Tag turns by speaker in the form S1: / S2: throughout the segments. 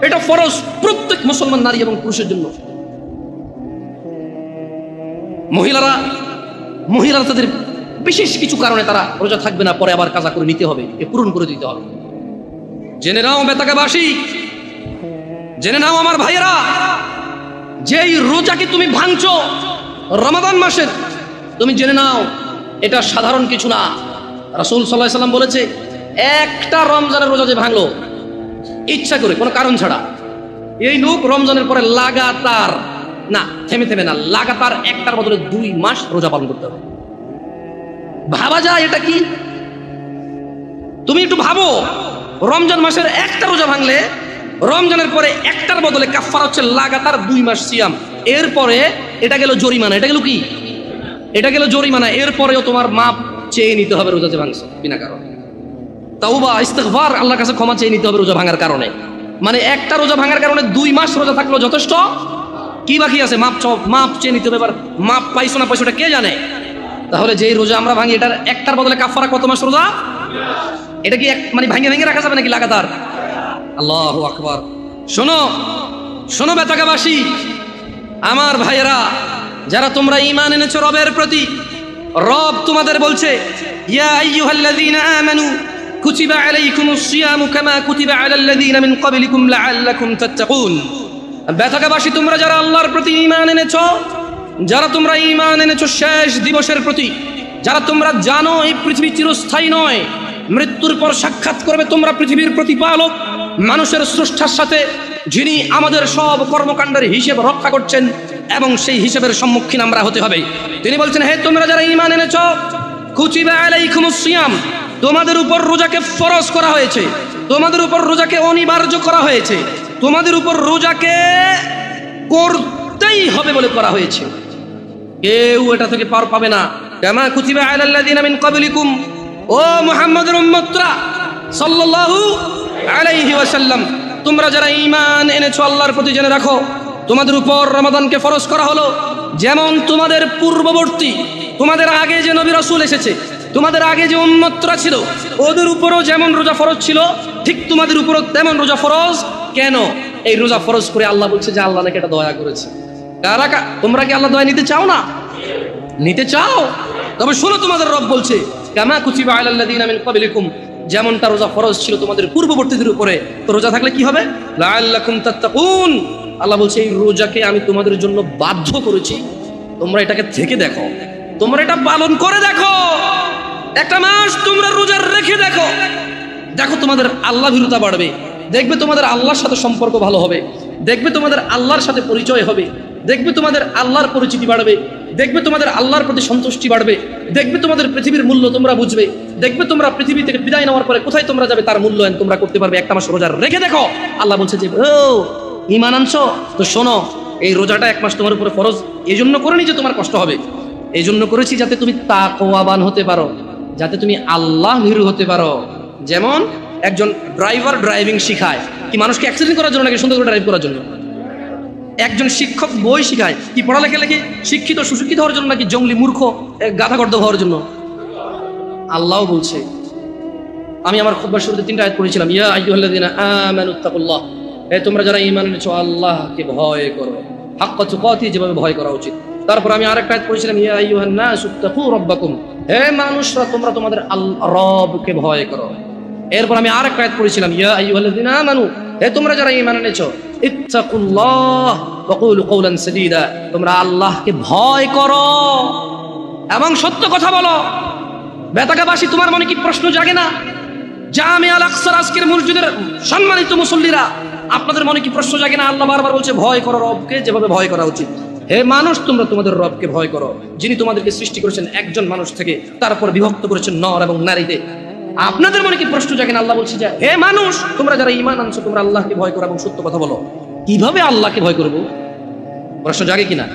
S1: এটা ফরজ প্রত্যেক মুসলমান নারী এবং পুরুষের জন্য। মহিলারা তাদের বিশেষ কিছু কারণে তারা রোজা থাকবে না, পরে আবার কাজা করে নিতে হবে, এ পূরণ করে দিতে হবে। জেনে নাও বেতাকাবাসী, জেনে নাও আমার ভাইয়েরা, যেই রোজাকে তুমি ভাঙছো রমাদান মাসের, তুমি জেনে নাও এটা সাধারণ কিছু না। রাসূল সাল্লাল্লাহু আলাইহি ওয়াসাল্লাম বলেছে, একটা রমজানের রোজা যে ভাঙলো ইচ্ছা করে কোনো কারণ ছাড়া, এই লোক রমজানের পরে লাগাতার না, থেমে না, লাগাতার একটার বদলে 2 মাস রোজা পালন করতে হবে। ভাবা যায় এটা কি? তুমি একটু ভাবো, রমজান মাসের একটা রোজা ভাঙলে রমজানের পরে একটার বদলে কাফারা হচ্ছে লাগাতার 2 মাস সিয়াম। এরপরে এটা গেল জরিমানা, এটা গেল কি? এটা গেল জরিমানা। এরপরেও তোমার মাপ চেয়ে নিতে হবে রোজা যে ভাঙছো বিনা কারণে। তাওবা ইস্তিগফার, আল্লাহর কাছে ক্ষমা চেয়ে নিতে হবে রোজা ভাঙার কারণে। মানে একটা রোজা ভাঙার কারণে 2 মাস রোজা থাকলো যথেষ্ট, কি বাকি আছে? মাপ চেয়ে নিতে হবে। এবার মাপ পাইছো না পাইছো এটা কে জানে? তাহলে যেই রোজা আমরা ভাঙি এটার একটার বদলে কাফারা কত মাস রোজা? এটা কি মানে ভেঙে রাখা যাবে নাকি লাগাতার? আল্লাহু আকবার। শোনো বেতাকাবাসী, আমার ভাইয়েরা, যারা তোমরা ঈমান এনেছো রবের প্রতি, রব তোমাদের বলছে, ইয়া আইয়ুহাল্লাযীনা আমানু কুতিবা আলাইকুমুস সিয়ামু কামা কুতিবা আলাল্লাযীনা মিন ক্বাবলিকুম লাআল্লাকুম তাত্তাকুন। বেতাকাবাসী, তোমরা যারা আল্লাহর প্রতি ঈমান এনেছো, যারা তোমরা ঈমান এনেছো শেষ দিবসের প্রতি, যারা তোমরা জানো এই পৃথিবী চিরস্থায়ী নয়, মৃত্যুর পর সাক্ষাৎ করবে তোমরা পৃথিবীর প্রতিপালক মানুষের স্রষ্টার সাথে, যিনি আমাদের সব কর্মকাণ্ডের হিসেব রক্ষা করছেন, এবং সেই হিসেবের সম্মুখীন আমরা হতে হবে। তিনি বলছেন, হে তোমরা যারা ঈমান এনেছো, কুতিবা আলাইকুমুস সিয়াম, তোমাদের উপর রোজাকে ফরজ করা হয়েছে, তোমাদের উপর রোজাকে অনিবার্য করা হয়েছে, তোমাদের উপর রোজাকে করতেই হবে বলে করা হয়েছে। কেউ এটা থেকে পার পাবে না। কামা কুতিবা আলাল্লাযীনা মিন ক্বাবলিকুম, ও মুহাম্মদের উম্মতরা সাল্লাল্লাহু আলাইহি ওয়াসাল্লাম, তোমরা যারা ঈমান এনেছো আল্লাহর প্রতি, জেনে রাখো তোমাদের উপর রমাদানকে ফরজ করা হলো যেমন তোমাদের পূর্ববর্তী, তোমাদের আগে যে নবী রাসূল এসেছে, তোমাদের আগে যে উম্মতরা ছিল, ওদের উপরও যেমন রোজা ফরজ ছিল, ঠিক তোমাদের উপরও তেমন রোজা ফরজ। কেন এই রোজা ফরজ করে? আল্লাহ বলছে যে আল্লাহ নাকি এটা দয়া করেছে। তোমরা কি আল্লাহ দয়া নিতে চাও না? নিতে চাও? তবে শোনো, তোমাদের রব বলছে, কামা কুতিবা আলাল্লাযীনা মিন ক্বাবলিকুম, যেমনটা রোজা ফরজ ছিল তোমাদের পূর্ববর্তীদের উপরে, তো রোজা থাকলে কি হবে? লাআল্লাকুম তাত্তাকুন। আল্লাহ বলছে এই রোজাকে আমি তোমাদের জন্য বাধ্য করেছি, তোমরা এটাকে থেকে দেখো, তোমরা এটা পালন করে দেখো, একটা মাস তোমরা রোজা রেখে দেখো, দেখো তোমাদের আল্লাহ ভীরুতা বাড়বে, দেখবে তোমাদের আল্লাহর সাথে সম্পর্ক ভালো হবে, দেখবে তোমাদের আল্লাহর সাথে পরিচয় হবে, দেখবে তোমাদের আল্লাহর পরিচিতি বাড়বে, দেখবে তোমাদের আল্লাহর প্রতি সন্তুষ্টি বাড়বে, দেখবে তোমাদের পৃথিবীর মূল্য তোমরা বুঝবে, দেখবে তোমরা পৃথিবী থেকে বিদায় নেওয়ার পরে কোথায় তোমরা যাবে তার মূল্যায়ন তোমরা করতে পারবে। একটা মাস রোজা রেখে দেখো। আল্লাহ বলছে যে ও ঈমান আনছো তো শোনো, এই রোজাটা 1 মাস তোমার উপরে ফরজ এই জন্য করিনি যে তোমার কষ্ট হবে, এই জন্য করেছি যাতে তুমি তাকওয়াবান হতে পারো, যাতে তুমি আল্লাহ ভীরু হতে পারো। যেমন একজন ড্রাইভার ড্রাইভিং শিখায় কি মানুষকে অ্যাক্সিডেন্ট করার জন্য নাকি সুন্দর করে ড্রাইভ করার জন্য? একজন শিক্ষক বই শিখায় কি পড়ালেখা লেখে শিক্ষিত সুশিক্ষিত হওয়ার জন্য নাকি জঙ্গলি মূর্খ গাধাগর্দ হওয়ার জন্য? আল্লাহ বলছে, আমি আমার খুতবার শুরুতে 3টা আয়াত পড়েছিলাম, ইয়া আইয়ুহাল্লাযীনা আমানুত্তাকুল্লাহ, হে তোমরা যারা ঈমান এনেছো আল্লাহকে ভয় করো, হাক্কা তুকাতি, যেভাবে ভয় করা উচিত। তারপর আমি আরেকটা আয়াত পড়েছিলাম, ইয়া আইয়ুহান নাসুত্তাকু রাব্বাকুম, হে মানুষরা তোমরা তোমাদের রবকে ভয় করো। এরপর আমি আরেকটা আয়াত পড়েছিলাম, ইয়া আইয়ুহাল্লাযীনা আমানু, হে তোমরা যারা ঈমান এনেছো ইত্তাকুল্লাহ ওয়া কুলু কওলান সাদীদা, তোমরা আল্লাহকে ভয় করো এবং সত্য কথা বলো। বেতাকাবাসী, তোমার মনে কি প্রশ্ন জাগে না? জামিআল আকসার আজকের মসজিদের সম্মানিত মুসল্লিরা, আপনাদের মনে কি প্রশ্ন জাগে না? আল্লাহ বারবার বলছে ভয় করো রবকে, যেভাবে ভয় করা উচিত। হে মানুষ, তোমরা তোমাদের রবকে ভয় করো, যিনি তোমাদেরকে সৃষ্টি করেছেন একজন মানুষ থেকে, তারপর বিভক্ত করেছেন নর এবং নারীতে। আপনাদের মনে কি প্রশ্ন জাগে না? আল্লাহ বলছে যে হে মানুষ, তোমরা যারা ঈমান আনছো তোমরা আল্লাহকে ভয় করো এবং সত্য কথা বলো। কিভাবে আল্লাহকে ভয় করব? প্রশ্ন জাগে কিনা?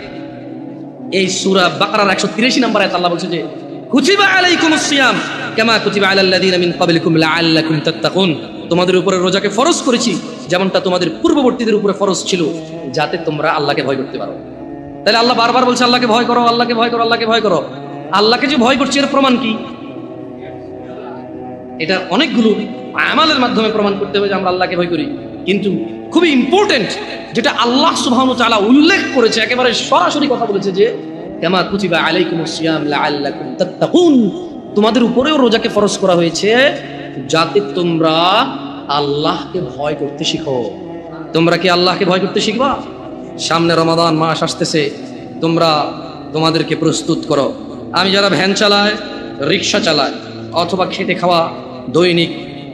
S1: এই সূরা বাকারার 183 নম্বর আয়াত আল্লাহ বলছে যে কুতিবা আলাইকুমুস সিয়াম কামা কুতিবা আলাল্লাযীনা মিন ক্বাবলিকুম লাআল্লাকুম তাত্তাকুন, তোমাদের উপরে রোজাকে ফরজ করেছি যেমনটা তোমাদের পূর্ববর্তীদের উপরে ফরজ ছিল, যাতে তোমরা আল্লাহকে ভয় করতে পারো। তাহলে আল্লাহ বারবার বলছে আল্লাহকে ভয় করো, আল্লাহকে ভয় করো, আল্লাহকে ভয় করো। আল্লাহকে যে ভয় করছে এর প্রমাণ কি? এটা অনেকগুলো আমালের মাধ্যমে প্রমাণ করতে হবে যে আমরা আল্লাহকে ভয় করি, কিন্তু খুবই ইম্পর্টেন্ট যেটা আল্লাহ সুবহানাহু ওয়া তাআলা উল্লেখ করেছে, একেবারে সরাসরি কথা বলেছে যে কামা কুতিবা আলাইকুমুস সিয়াম লাআল্লাকুম তাত্তাকুন, তোমাদের উপরেও রোজাকে ফরজ করা হয়েছে যাতে তোমরা আল্লাহকে ভয় করতে শিখো। তোমরা কি আল্লাহকে ভয় করতে শিখবা? সামনে রমাদান মাস আসতেছে, তোমরা তোমাদেরকে প্রস্তুত করো। আমি যারা ভ্যান চালায়, রিক্সা চালায়, অথবা খেটে খাওয়া, দৈনিক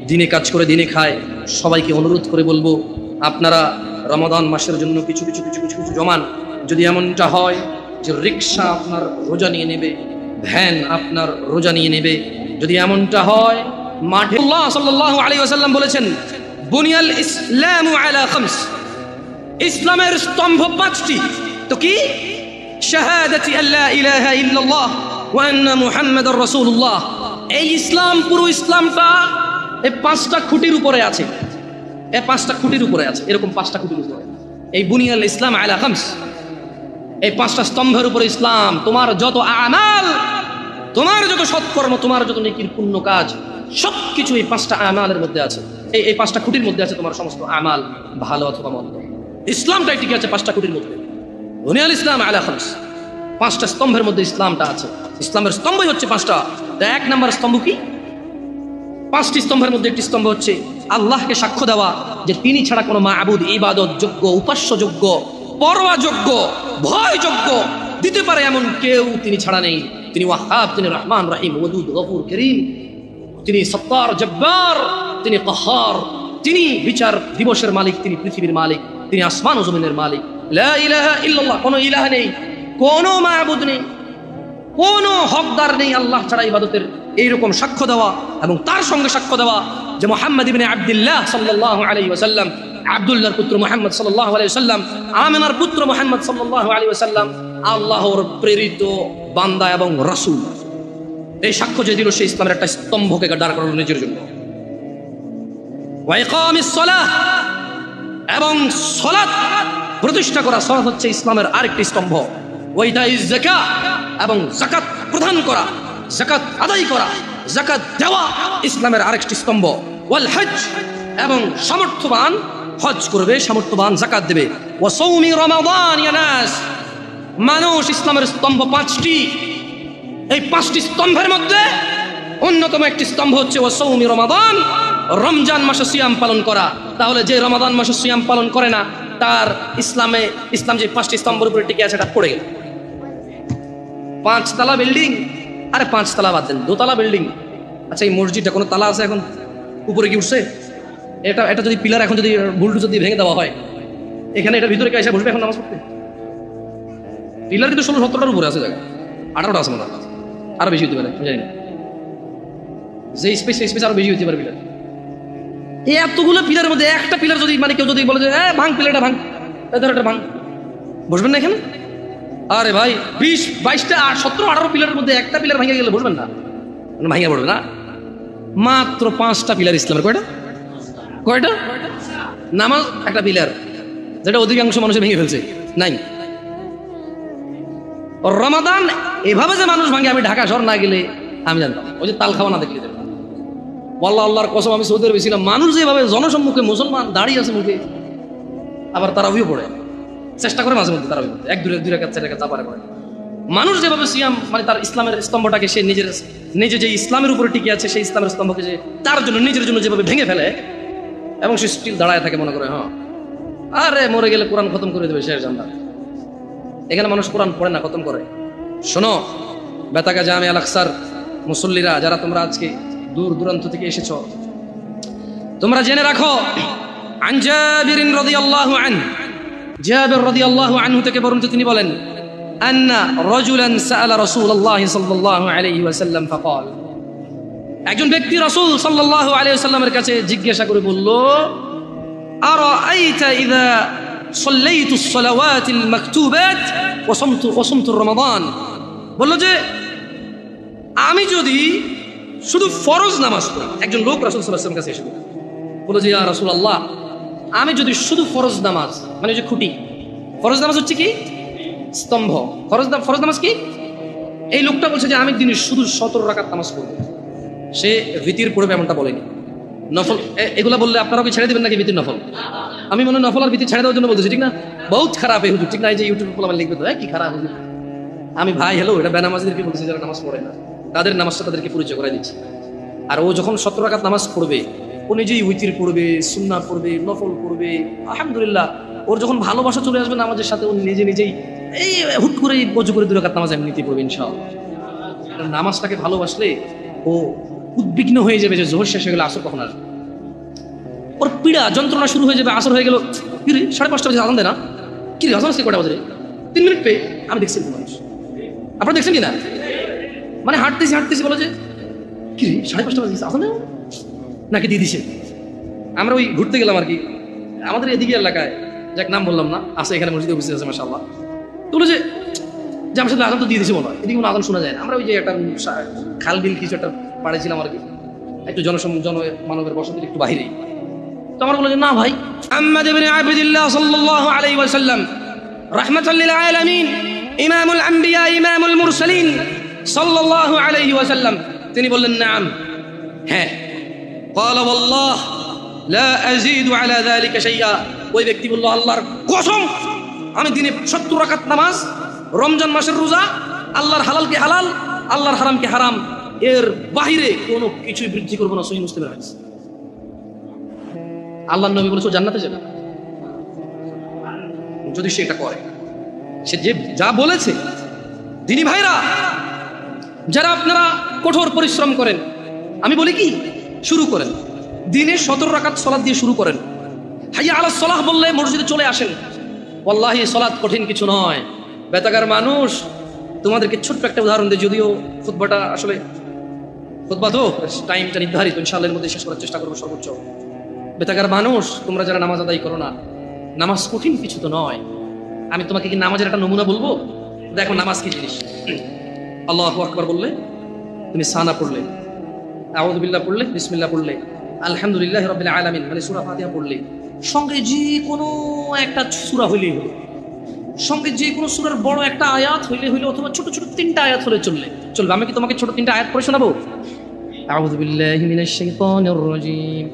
S1: দিনে কাজ করে দিনে খায়, সবাইকে অনুরোধ করে বলবো আপনারা রমাদান মাসের জন্য কিছু কিছু কিছু কিছু কিছু জমান। যদি এমনটা হয় যে রিক্সা আপনার রোজা নিয়ে নেবে, ভ্যান আপনার রোজা নিয়ে নেবে, যদি এমনটা হয় মাঠে, আল্লাহ সাল্লাল্লাহু আলাইহি ওয়াসাল্লাম বলেছেন বুনিয়াল ইসলামু আলা খামস, ইসলামের স্তম্ভ পাঁচটি। তো কি? শাহাদাতি আল্লা ইলাহা ইল্লাল্লাহ ওয়া আন্না মুহাম্মাদুর রাসূলুল্লাহ। এই ইসলাম, পুরো ইসলামটা এই পাঁচটা খুঁটির উপরে আছে। এই পাঁচটা খুঁটির উপরে আছে, এরকম পাঁচটা খুঁটির উপরে। এই বুনিয়াল ইসলাম আলা খামস, এই পাঁচটা স্তম্ভের উপরে ইসলাম। তোমার যত আমাল, তোমার যত সৎকর্ম, তোমার যত নেকির পুণ্য কাজ, সবকিছু এই পাঁচটা আমালের মধ্যে আছে। এই পাঁচটা খুঁটির মধ্যে আছে তোমার সমস্ত আমাল, ভালো অথবা মন্দ। ইসলামটাই টিকে আছে পাঁচটা খুঁটির মধ্যে। বুনিয়াল ইসলাম আলা খামস, পাঁচটা স্তম্ভের মধ্যে ইসলামটা আছে। ইসলামের স্তম্ভই হচ্ছে পাঁচটা। এক নাম্বার স্তম্ভ কি? পাঁচটি স্তম্ভের মধ্যে একটি স্তম্ভ হচ্ছে আল্লাহকে সাক্ষ্য দেওয়া যে তিনি ছাড়া কোনো মাবুদ ইবাদত যোগ্য, উপাস্য যোগ্য, পরোয়া যোগ্য, ভয় যোগ্য দিতে পারে এমন কেউ তিনি ছাড়া নেই। তিনি ওয়াহ্হাব, তিনি রহমান রহিম, ওয়াদুদ, গফুর, করিম, তিনি সত্তার, জব্বার, তিনি কাহার, তিনি বিচার দিবসের মালিক, তিনি পৃথিবীর মালিক, তিনি আসমান ও জমিনের মালিক। লা ইলাহা ইল্লাল্লাহ, কোনো ইলাহ নেই, কোনো মাবুদ নেই, কোনো হকদার নেই আল্লাহ ছাড়া ইবাদতের, এইরকম সাক্ষ্য দেওয়া এবং তার সঙ্গে সাক্ষ্য দেওয়া যে মুহাম্মদ ইবনে আব্দুল্লাহ সাল্লাল্লাহু আলাইহি ওয়াসাল্লাম, আব্দুল্লাহর পুত্র মুহাম্মদ সাল্লাল্লাহু আলাইহি ওয়াসাল্লাম, আমিনার পুত্র মুহাম্মদ সাল্লাল্লাহু আলাইহি ওয়াসাল্লাম আল্লাহর প্রেরিত বান্দা এবং রাসূল। এই সাক্ষ্য যে দিল, সেই ইসলামের একটা স্তম্ভকে দাঁড় করানো নিজের জন্য। ওয়া ইকামিস সালাহ, এবং সালাত প্রতিষ্ঠা করা। সালাত হচ্ছে ইসলামের আরেকটি স্তম্ভ। ওয়া ইতাইজ যাকাত, এবং যাকাত প্রদান করা, যাকাত আদায় করা, যাকাত দেওয়া ইসলামের আরেকটি স্তম্ভ। ওয়াল হজ, এবং সামর্থ্যবান হজ করবে, সামর্থ্যবান যাকাত দেবে। ওয়া সাওমি রমাদান, ইয়া নাস, মানুষ ইসলামের স্তম্ভ পাঁচটি। এই পাঁচটি স্তম্ভের মধ্যে অন্যতম একটি স্তম্ভ হচ্ছে ওয়া সাওমি রমাদান, রমজান মাসে সিয়াম পালন করা। তাহলে যে রমাদান মাসে সিয়াম পালন করে না, তার ইসলাম যে পাঁচটি স্তম্ভের উপরে টিকে আছে, এটা পড়ে গেল। পাঁচতলা বিল্ডিং, আরে পাঁচতলা বাদ দেন, দোতলা বিল্ডিং। আচ্ছা, এই মসজিদটা কোনো তালা আছে এখন? উপরে কি উঠছে? এটা যদি পিলার এখন যদি ভুলটু যদি ভেঙে দেওয়া হয়, এখানে এটার ভিতরে কে এসে বসবে এখন নামাজ পড়তে? পিলার কিন্তু 16-17টার উপরে আছে, জায়গা 18টা আছে মনে হয়, আরো বেশি হতে পারে, জানি না। যে স্পেস, সেই স্পেস আরো বেশি হতে পারে পিলার। এই এতগুলো পিলারের মধ্যে একটা পিলার যদি মানে কেউ যদি বলে যে ভাঙ, পিলারটা ভাঙ, ধর এটা ভাঙ, বসবেন না এখানে? আরে ভাই, 20, 22টা, 17, 18 পিলারের মধ্যে একটা পিলার ভাঙে গেলে বসবেন না? ভাঙিয়া পড়বে না? মাত্র 5টা পিলার ইসলামের। কয়টা? নামাজ একটা পিলার, যেটা অধিকাংশ মানুষের ভেঙে ফেলছে। নাই রমাদান এভাবে যে মানুষ ভাঙে, আমি ঢাকা শহর না গেলে আমি জানতাম। ওই যে তাল খাওয়া না দেখলে, বল্লা আল্লাহর কসম, আমি সৌদি আরবে ছিলাম, মানুষ যেভাবে জনসম্মুখে মুসলমান দাঁড়িয়ে আছে মুখে, আবার তারাবিও পড়ে, চেষ্টা করে মাঝে মধ্যে তারাবি পড়তে, 1-2 রাকাত 4 রাকাত চাপারে পড়ে। মানুষ যেভাবে সিয়াম মানে তার ইসলামের স্তম্ভটাকে সে নিজে যে ইসলামের উপরে টিকে আছে, সেই ইসলামের স্তম্ভকে যে তার জন্য নিজের জন্য যেভাবে ভেঙে ফেলে, এবং সে স্টিল দাঁড়ায় থাকে, মনে করে হ্যাঁ আরে মরে গেলে কোরআন খতম করে দেবে শেষ জান্নাত। এখানে মানুষ কোরআন পড়ে না, খতম করে। শোনো বেতাগা জামে আল আকসার মুসল্লিরা, যারা তোমরা আজকে দূর দূরান্ত থেকে এসেছো, তোমরা জেনে রাখো, আন জাবির রাদিয়াল্লাহু আনহু, জাবির রাদিয়াল্লাহু আনহু থেকে বর্ণিত, তিনি বলেন আন্না রাজুলান সাআলা রাসূলুল্লাহ সাল্লাল্লাহু আলাইহি ওয়াসাল্লাম ফাকাল, একজন ব্যক্তি রাসূল সাল্লাল্লাহু আলাইহি ওয়াসাল্লামের কাছে জিজ্ঞাসা করে বলল, আরাআইতা ইযা সাল্লাইতুস সালাওয়াতিল মাকতুবাত ওয়া সামতু রমাদান, বলল যে আমি যদি শুধু ফরজ নামাজ পড়ি। একজন লোক রাসূল সাল্লাল্লাহু আলাইহি ওয়াসাল্লামের কাছে এসে বলল যে ইয়া রাসূলুল্লাহ, আমি যদি শুধু ফরজ নামাজ, মানে যে খুঁটি, ফরজ নামাজ হচ্ছে কি স্তম্ভ, ফরজ নামাজ কি? এই লোকটা বলছে যে আমি দিনে শুধু 17 রাকাত নামাজ পড়ব, সে ভিতির পড়বে এমনটা বলেনি। নফল এগুলা বললে আপনারা কি ছেড়ে দেবেন নাকি ভিতির নফল? আমি মনে হয় নফল আর ভিতির ছেড়ে দেওয়ার জন্য বলতেছি, ঠিক না? বহুত খারাপ এই হুজুর, ঠিক না? এই যে ইউটিউবে আমার লিখবে তো কি খারাপ হুজুর। আমি ভাই হ্যালো, এটা বেনামাজিদেরকে বলতেছি যারা নামাজ পড়ে না, তাদের নামাজটা তাদেরকে পরিচয় করে দিচ্ছি। আর ও যখন 17 রাকাত নামাজ পড়বে, ও নিজেই উইতির পড়বে, সুন্নাহ পড়বে, নফল পড়বে, আলহামদুলিল্লাহ। ওর যখন ভালোবাসা চলে আসবে নামাজের সাথে, ও নিজেই এই হুট করে বজু করে 2 রাকাত নামাজ এমনিতেই পড়বে ইনশাআল্লাহ। নামাজটাকে ভালোবাসলে ও উদ্বিগ্ন হয়ে যাবে যে জোহর শেষ হয়ে গেলে আসর কখন আসবে। ওর পীড়া যন্ত্রণা শুরু হয়ে যাবে, আসর হয়ে গেল, কি রে 5:30 বাজে আজান দেয় না, কি রে আজান আসছে কটা বাজে, 3 মিনিট পেয়ে। আমি দেখছি মানুষ, আপনারা দেখছেন কি না? মানে হাঁটতেছি বলো যে কি রে 5:30 বাজে আজান দেয় নাকি দিয়ে দিছে। আমরা ওই ঘুরতে গেলাম আর কি আমাদের এদিকে এলাকায়, যাক নাম বললাম না, আছে এখানে মসজিদে উপস্থিত আছে মাশাআল্লাহ। তো বলে যে আমার সাথে আজান তো দিয়ে দিছে মনে হয়, এদিকে কোনো আজান শোনা যায় না। আমরা ওই যে একটা খাল বিল কিছু একটা পাড়েছিলাম আর কি, একটু জনমানবের বসতির একটু বাহিরেই। তো আমার বলে যে না ভাই, মুহাম্মদ ইবনে আবদুল্লাহ সাল্লাল্লাহু আলাইহি ওয়াসাল্লাম রাহমাতাল লিল আলামিন, ইমামুল আম্বিয়া, ইমামুল মুরসালিন সাল্লাল্লাহু আলাইহি ওয়াসাল্লাম, তিনি বললেন নাম, হ্যাঁ। ক্বালা ওয়াল্লাহ লা আযীদু আলা যালিকা শাইআ, ওই ব্যক্তি বলল আল্লাহর কসম, আমি দিনে 70 রাকাত নামাজ, রমজান মাসের রোজা, আল্লাহর হালালকে হালাল, আল্লাহর হারামকে হারাম, এর বাহিরে কোনো কিছুই বৃদ্ধি করবো না। সহিহ মুসলিমের হাদিস। আল্লাহর নবী বলেছে জান্নাতে যাবে যদি সে এটা করে। সে যে যা বলেছে। দিনী ভাইরা, যারা আপনারা কঠোর পরিশ্রম করেন, আমি বলি কি শুরু করেন, দিনে 17 রাকাত সালাত দিয়ে শুরু করেন। হাইয়া আলাস সালাহ বললে মসজিদে চলে আসেন। ওয়াল্লাহি সালাত কঠিন কিছু নয়। বেতাগার মানুষ, তোমাদেরকে ছোট্ট একটা উদাহরণ দিই, যদিও খুতবাটা আসলে খুতবা তো টাইমটা নির্ধারিত, ইনশাআল্লাহ এর মধ্যে শেষ করার চেষ্টা করবো সর্বোচ্চ। বেতাগার মানুষ, তোমরা যারা নামাজ আদায় করো না, নামাজ কঠিন কিছু তো নয়। আমি তোমাকে কি নামাজের একটা নমুনা বলবো? দেখো নামাজ কি জিনিস। আল্লাহু আকবার বললে, তুমি সানা পড়লে, আউযু বিল্লাহ পড়লে, বিসমিল্লাহ পড়লে, আলহামদুলিল্লাহি রাব্বিল আলামিন মানে সূরা ফাতিহা পড়লে, সঙ্গে যে কোনো একটা সূরা হইলেই হলো, সঙ্গে যে কোনো সূরার বড় একটা আয়াত হইলে হইলো, অথবা ছোট ছোট 3টা আয়াত হলে চলবে। আমি কি তোমাকে ছোট 3টা আয়াত পড়ে শোনাবো? আউযু বিল্লাহি মিনাশ শাইতানির রাজীম,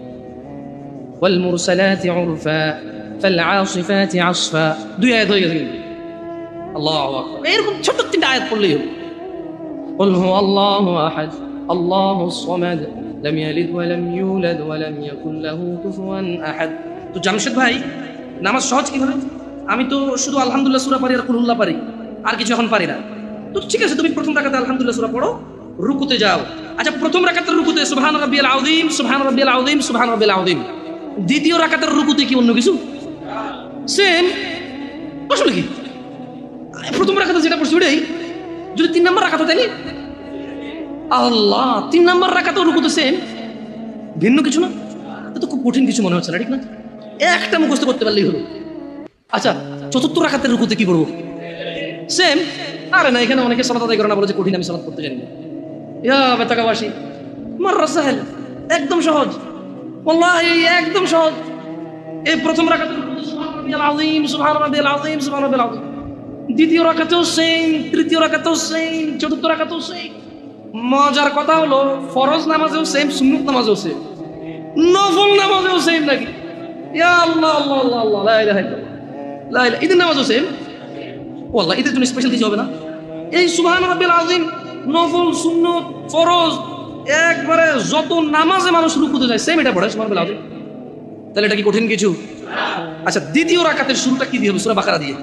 S1: ওয়াল মুরসালাতি উরফা ফাল আসিফাতি আসফা। 2 আয়াত হয়ে গেছে কিন্তু। আল্লাহু আকবার। এরকম ছোট 3টা আয়াত পড়লেই হলো। কুল হুয়াল্লাহু আহাদ আল্লাহুস সামাদ লাম ইয়ালিদ ওয়া লাম ইউলাদ ওয়া লাম ইয়াকুল লাহু কুফুয়ান আহাদ। তো জামশেদ ভাই, নামাজ সহজ কিভাবে? আমি তো শুধু আলহামদুলিল্লাহ সূরা পারি আর কুল হুল্লাহ পারি, আর কিছু এখন পারি না। তো ঠিক আছে, তুমি প্রথম রাকাতে আলহামদুলিল্লাহ সূরা পড়ো, রুকুতে যাও। আচ্ছা, প্রথম রাকাতের রুকুতে সুবহান রাব্বিয়াল আযীম, সুবহান রাব্বিয়াল আযীম, সুবহান রাব্বিয়াল আযীম। দ্বিতীয় রাকাতের রুকুতে কি অন্য কিছু? সেম। আসলে কি প্রথম রাকাতে যেটা পড়ছি ওটাই, যদি 3 নম্বর রাকাত তাইলে আল্লাহ 3 নম্বর রাকাতের রুকুতে সেম, ভিন্ন কিছু না। তো খুব কঠিন কিছু মনে হচ্ছে না, ঠিক না? একটা মুখস্থ করতে পারলেই হলো। আচ্ছা, চতুর্থ রাকাতের রুকুতে কি করবো? সেম। আরে না, এখানে অনেকে সালাত আদায় করে না, বলেছে কঠিন, আমি সালাত করতে জানি না। ইয়া বেতাকাবাসী, মাররা সাহেল, একদম সহজ, ওয়াল্লাহি একদম সহজ। এই প্রথম রাকাতের রুকুতে সুবহান রাব্বিয়াল আযীম, সুবহান রাব্বিয়াল আযীম, সুবহান রাব্বিয়াল আযীম। দ্বিতীয় রাকাতেও সেম, তৃতীয় রাকাতেও সেম, চতুর্থ রাকাতেও সেম। মজার কথা হলো ফরজ নামাজেও সেম, সুন্নত নামাজেও সেম, নফল নামাজেও সেম নাকি? ইয়া আল্লাহ আল্লাহ আল্লাহ আল্লাহ, লা ইলাহা ইল্লাল্লাহ, লা ইলাহা। ঈদের নামাজও সেম। ওয়াল্লাহ ঈদের জন্য স্পেশাল কিছু হবে না। এই সুবহান রাব্বিল আযীম, নফল, সুন্নত, ফরজ, একবারে যত নামাজে মানুষ রুকুতে যায় সেম এটা পড়ে সুবহান রাব্বিল আযীম। তাহলে এটা কি কঠিন কিছু? আচ্ছা, দ্বিতীয় রাকাতের শুরুটা কি দিয়ে হবে? সূরা বাকারা দিয়ে।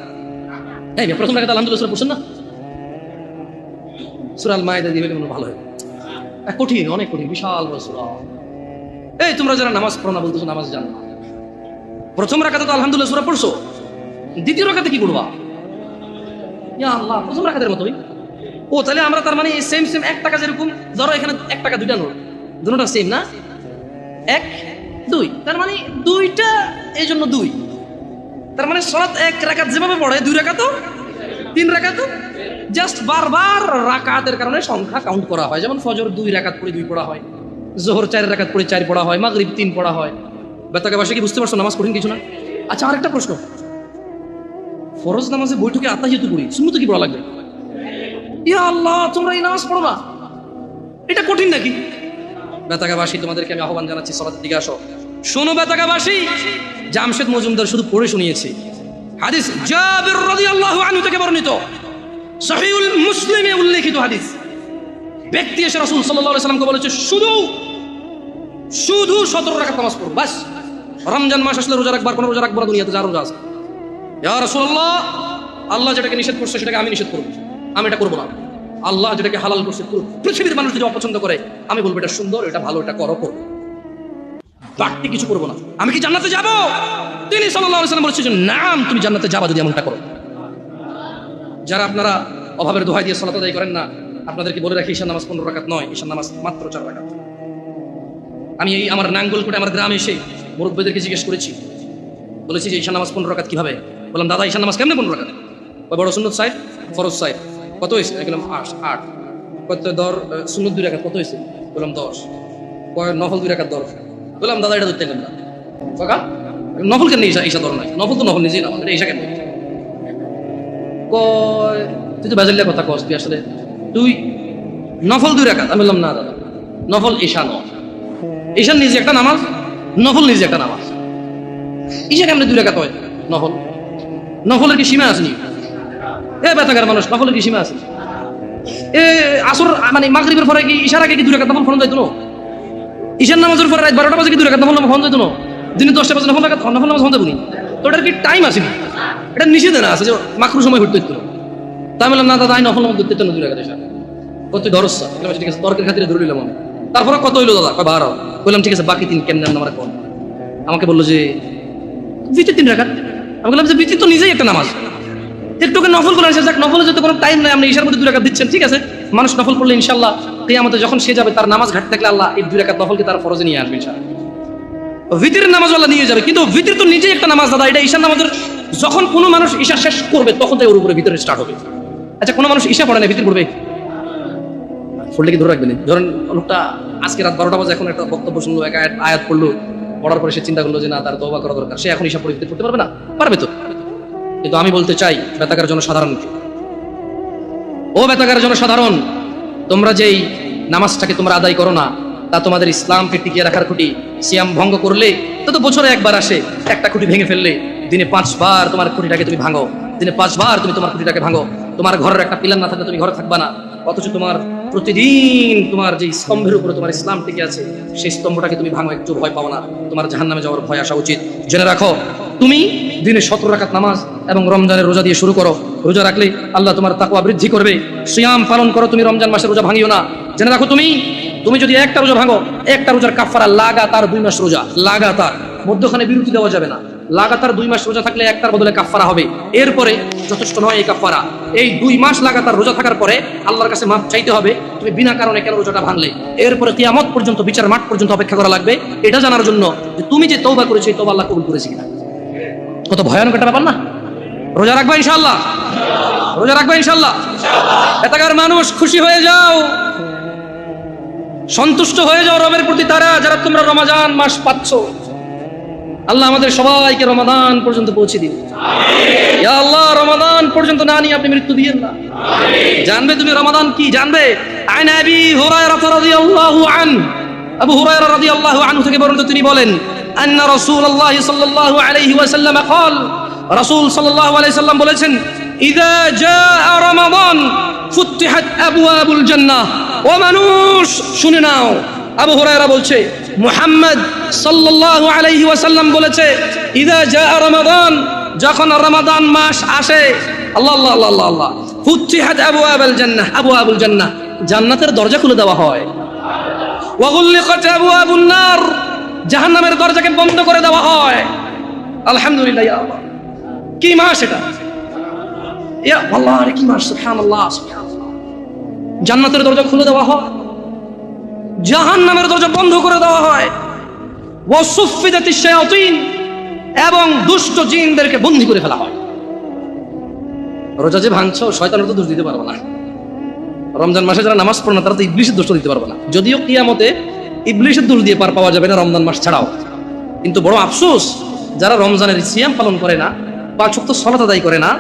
S1: এই প্রথম রাকাতে আলহামদুলিল্লাহ সূরা পড়ছেন না? সূরা আল মাইদা দিয়ে হলে ভালো হয়। কঠিন, অনেক কঠিন, বিশাল বড় সূরা। এই তোমরা যারা নামাজ পড়ো না বলতেছো নামাজ জানো না, প্রথম রাকাতে তো আলহামদুলিল্লাহ সূরা পড়ছো, দ্বিতীয় রাকাতে কি পড়বা? ইয়া আল্লাহ, প্রথম রাকাতের মতোই। ও তাহলে আমরা তার মানে সেম 1 টাকা, যেরকম ধরো এখানে 1 টাকা 2টা নোট, দুটোটা সেম না, 1 2, তার মানে 2টা, এই জন্য 2। তার মানে সালাত 1 রাকাত যেভাবে পড়ে 2 রাকাতও 3 রাকাতও, জাস্ট বারবার রাকাতের কারণে সংখ্যা কাউন্ট করা হয়। যেমন ফজর 2 রাকাত পড়ে 2 পড়া হয়, যোহর 4 রাকাত পড়ে 4 পড়া হয়, মাগরিব 3 পড়া হয়। বেতাকে বাসে কি বুঝতে পারছো? নামাজ কঠিন কিছু না। আচ্ছা, আরেকটা প্রশ্ন, ফরজ নামাজে বৈঠকে আত্তাহিয়াতু পড়ি, সুন্নত কি পড়া লাগবে? ইয়া আল্লাহ, তোমরা এই নামাজ পড়ো না, এটা কঠিন নাকি? বেতাগাবাসী, তোমাদেরকে আমি আহ্বান জানাচ্ছি, সালাতের দিকে আসো। শোনো বেতাগাবাসী, জামশেদ মজুমদার শুধু পড়ে শুনিয়েছি। হাদিস জাবির রাদিয়াল্লাহু আনহু থেকে বর্ণিত, সহিহুল মুসলিমে উল্লেখিত হাদিস। ব্যক্তি এসে রাসূল সাল্লাল্লাহু আলাইহি সাল্লামকে বলেছে, শুধু 17 রাকাত নামাজ পড়ো, বাস। রমজান মাস আসলে রোজা রাখবার, কোনো রোজা রাখবো না, দুনিয়াতে যা রোজা আছে। ইয়া রাসূলুল্লাহ, আল্লাহ যেটাকে নিষেধ করছে সেটাকে আমি নিষেধ করবো, আমি এটা করবো না। আল্লাহ যেটাকে হালাল করছে, পৃথিবীর মানুষ যদি অপছন্দ করে, আমি বলবো এটা সুন্দর, এটা ভালো, এটা করো, করবো, বাড়তি কিছু করবো না। আমি কি জান্নাতে যাবো? তিনি সাল্লাল্লাহু আলাইহি সাল্লাম বলেছেন, নাম, তুমি জান্নাতে যাবা যদি এমনটা করো। যারা আপনারা অভাবের দোহাই দিয়ে সালাত আদায় করেন না, আপনাদেরকে বলে রাখি, ঈশার নামাজ 15 রাকাত নয়, ঈশার নামাজ মাত্র 4 রাকাত। আমি এই আমার নাঙ্গলকোটে আমার গ্রামে এসে মুরব্বিদেরকে জিজ্ঞেস করেছি, বলেছি যে ঈশার নামাজ 15 রাকাত কিভাবে? বললাম, দাদা ঈশার নামাজ কেমনে 15 রাকাত? বড় সুন্নত সাইড, ফরজ সাইড কত হয়েছে? বললাম 8। কত দর সুন্নত 2 রাকাত কত হয়েছে? বললাম 10। নফল 2 রাকাত 10। বললাম, দাদা এটা ধরতে গেলাম না, কাকা নফল কেন ঈশা ধর নাই? নফল তো নফল নিজেই নামাজ, এটা ঈশা কেন? তুই তো বাজারিয়া কথা কস, তুই আসলে তুই নফল 2 রাকাত। আমি বললাম, না দাদা, নফল ঈশা নয়, ঈশার নিজে একটা নামাজ, নফল নিজে একটা নামাজ। ঈশা কেমনে 2 রাকাত হয়? নফলের কি সীমা আসেনি? এ বেতাগার মানুষ, নফলের কি সীমা আছে? এ আসর মানে মাগরিবের পরে কি ঈশার আগে কি 2 রাকাত নফল ফরজ যাইতো না? ঈশার নামাজের পরে রাত 12টা বাজে কি 2 রাকাত নফল ফরজ যাইতো না? দিনে 10টা বাজে নফল নামাজ ফরজ যাবনি, তো এটার কি টাইম আসেনি? এটা নিষেধ না আছে যে মাকরু সময় ঘুরতে হইতো। তাই বললাম, না দাদা, আমি নফল নামাজ ধরতে হইতো না 2 রাকাত ঈশা। কত ধরস্যা, ঠিক আছে, তর্কের খাতিরে ধরে নিলাম আমি। তারপরে কত হইলো দাদা? 12। বললাম, ঠিক আছে, বাকি 3 কেমন আমরা কোন? আমাকে বললো যে ভিতরে 3 রাকাত। আমি বললাম যে ভিতরে তো নিজেই একটা নামাজ, একটুকে নফল করে আসে, যাক, নফলে যেতে কোনো টাইম নাই, আপনি ঈশার মধ্যে 2 রাকাত দিচ্ছেন, ঠিক আছে। মানুষ নফল পড়লে ইনশাআল্লাহ কিয়ামতে যখন সে যাবে, তার নামাজ ঘাটতে থাকলে আল্লাহ এই 2 রাকাত নফলকে তার ফরজে নিয়ে আসবে ইনশাআল্লাহ। ভিতরের নামাজ আল্লাহ নিয়ে যাবে, কিন্তু ভিতর তো নিজেই একটা নামাজ দাদা। এটা ঈশার নামাজের যখন কোনো মানুষ ঈশা শেষ করবে, তখন তাই ওর উপরে ভিতরে স্টার্ট হবে। আচ্ছা, কোনো মানুষ ঈশা পড়ে না, ভিতর পড়বে, পড়লে কি ধরে রাখবেন? ধরেন লোকটা আজকে রাত 12টা বাজে এখন একটা বক্তব্য শুনলো, এক আয়াত পড়লো, পড়ার পরে সে চিন্তা করলো যে না, তার তওবা করা দরকার, সে এখন ঈশা পড়ে ভিতর পড়তে পারবে না? পারবে তো। কিন্তু আমি বলতে চাই বেতাগার জনসাধারণকে, ও বেতাগার জনসাধারণ, তোমরা যেই নামাজটাকে তোমরা আদায় করো না, তা তোমাদের ইসলামকে টিকিয়ে রাখার খুঁটি। সিয়াম ভঙ্গ করলে তা তো বছরে একবার আসে, একটা খুঁটি ভেঙে ফেললে দিনে 5 বার তোমার খুঁটিটাকে তুমি ভাঙো, দিনে 5 বার তুমি তোমার খুঁটিটাকে ভাঙো। তোমার ঘরের একটা পিলার না থাকলে তুমি ঘরে থাকবা না, অথচ তোমার প্রতিদিন তোমার যে স্তম্ভের উপরে তোমার ইসলাম টিকে আছে, সেই স্তম্ভটাকে তুমি ভাঙো, একটু ভয় পাও না, তোমার জাহান্নামে যাওয়ার ভয় আসা উচিত। জেনে রাখো, তুমি দিনে 17 রাকাত নামাজ এবং রমজানের রোজা দিয়ে শুরু করো। রোজা রাখলে আল্লাহ তোমার তাকওয়া বৃদ্ধি করবে। সিয়াম পালন করো, তুমি রমজান মাসের রোজা ভাঙিও না। জেনে রাখো, তুমি যদি একটা রোজা ভাঙো, একটা রোজার কাফারা লাগাতার 2 মাস রোজা, লাগাতার, মধ্যখানে বিরতি দেওয়া যাবে না। লাগাতার 2 মাস রোজা থাকলে একটার বদলে কাফারা হবে। এরপরে যথেষ্ট নয় এই কাফারা, এই 2 মাস লাগাতার রোজা থাকার পরে আল্লাহর কাছে মাফ চাইতে হবে তুমি বিনা কারণে কেন রোজাটা ভাঙলে। এরপরে কিয়ামত পর্যন্ত, বিচার মাঠ পর্যন্ত অপেক্ষা করা লাগবে, এটা জানার জন্য যে তুমি যে তওবা করেছো, এই তওবা আল্লাহ কবুল করেছে কিনা। কত ভয়ানক একটা ব্যাপার না? রোজা রাখবা ইনশাআল্লাহ, রোজা রাখবা ইনশাআল্লাহ। বেতাগার মানুষ, খুশি হয়ে যাও, সন্তুষ্ট হয়ে যাও রবের প্রতি, তারা যারা তোমরা রমজান মাস পাচ্ছ। আল্লাহ আমাদের সবাইকে রমাদান পর্যন্ত পৌঁছে দিন। ইয়া আল্লাহ, রমাদান পর্যন্ত না নিয়ে আপনি মৃত্যু দিয়েন না। জানবে তুমি রমাদান কি? জানবে। আন আবি হুরায়রা রাদিয়াল্লাহু আনহু, আবু হুরায়রা রাদিয়াল্লাহু আনহু থেকে বর্ণিত, তিনি বলেন, আন্না রাসূলুল্লাহ সাল্লাল্লাহু আলাইহি ওয়াসাল্লাম قال, রাসূল সাল্লাল্লাহু আলাইহি সাল্লাম বলেছেন, ইযা জাআ রমাদান ফুতিহাত আবওয়াবুল জান্নাহ। ও মানুষ, শুনে নাও, আবু হুরায়রা বলছে, মুহাম্মদ সাল্লাল্লাহু আলাইহি ওয়াসাল্লাম বলেছে, ইযা জাআ রমাদান, যখন রমাদান মাস আসে, আল্লাহ আল্লাহ আল্লাহ আল্লাহ, ফুতিহাত আবওয়াবুল জান্নাহ, আবওয়াবুল জান্নাহ, জান্নাতের দরজা খুলে দেওয়া হয়। ওয়া গুলিকাত আবওয়াবুন নার, জাহান্নামের দরজাকে বন্ধ করে দেওয়া হয়। আলহামদুলিল্লাহ, ইয়া আল্লাহ, কি মাস এটা? ইয়া আল্লাহ, আরে কি মাস! সুবহানাল্লাহ, সুবহানাল্লাহ। জান্নাতের দরজা খুলে দেওয়া হয়, জাহান্নামের দরজা বন্ধ করে দেওয়া হয়। ওয়া সুফিদাতিশ শায়াতিন, এবং দুষ্ট জিনদেরকে বন্দী করে ফেলা হয়। রোজা যে ভাঙছো, শয়তানের তো দোষ দিতে পারবে না। রমজান মাসে যারা নামাজ পড়ে না, তারা তো ইবলিসের দোষ দিতে পারবে না। যদিও কিয়ামতে ইবলিসের দোষ দিয়ে পার পাওয়া যাবে না রমজান মাস ছাড়াও, কিন্তু বড় আফসোস, যারা রমজানের সিয়াম পালন করে না, 5 ওয়াক্ত সালাত আদায় করে না,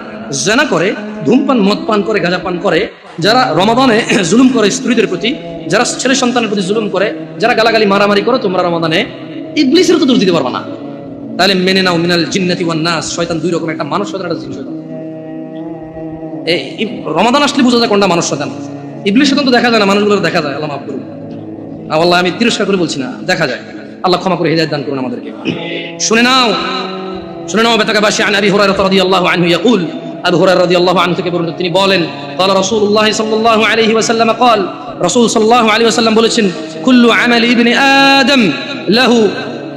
S1: জেনা করে, ধূমপান মদ পান করে, গাঁজা পান করে, যারা রমাদানে জুলুম করে স্ত্রীদের প্রতি, যারা ছেলে সন্তানের প্রতি জুলুম করে, যারা গালাগালি মারামারি করে, তোমরা রমাদানে ইবলিসের তো দোষ দিতে পারবে না। তাহলে মেনে নাও মিনাল জিন্নাতি ওয়ান নাস, শয়তান দুই রকম, একটা মানুষ শয়তান, একটা জিন শয়তান। এই রমাদান আসলে বোঝা যায় কোনটা মানুষ শয়তান। ইবলিস শয়তান তো দেখা যায় না, মানুষগুলো দেখা যায়। আল্লাহ মাফ করুন, আল্লাহ আমি তিরস্কার করে বলছি না, দেখা যায়। আল্লাহ ক্ষমা করে হিদায়াত দান করুন আমাদেরকে। শুনে নাও বেতাকাবাসী আন আবি হুরায়রা রাদিয়াল্লাহু আনহু ইয়াকুল, আবু হুরায়রা রাদিয়াল্লাহু আনহু থেকে বর্ণিত, তিনি বলেন, قال رسول الله صلى الله عليه وسلم قال, রাসূল সাল্লাল্লাহু আলাইহি ওয়াসাল্লাম বলেছেন, কুল্লু আমালি ইবনি আদম লাহু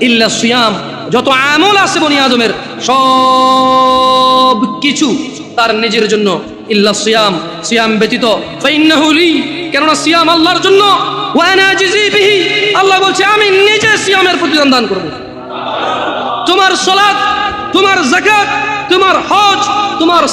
S1: ইল্লা সিয়াম, যত আমল আছে বনি আদমের সব কিছু তার নিজের জন্য, ইল্লা সিয়াম, সিয়াম ব্যতীত, ফাইন্নাহু লি, কেননা সিয়াম আল্লাহর জন্য, ওয়া আনা আজজি বিহি, আল্লাহ বলছে আমি নিজে সিয়ামের প্রতিদান দান করব। তোমার সালাত, তোমার যাকাত, তোমার হজ, তোমার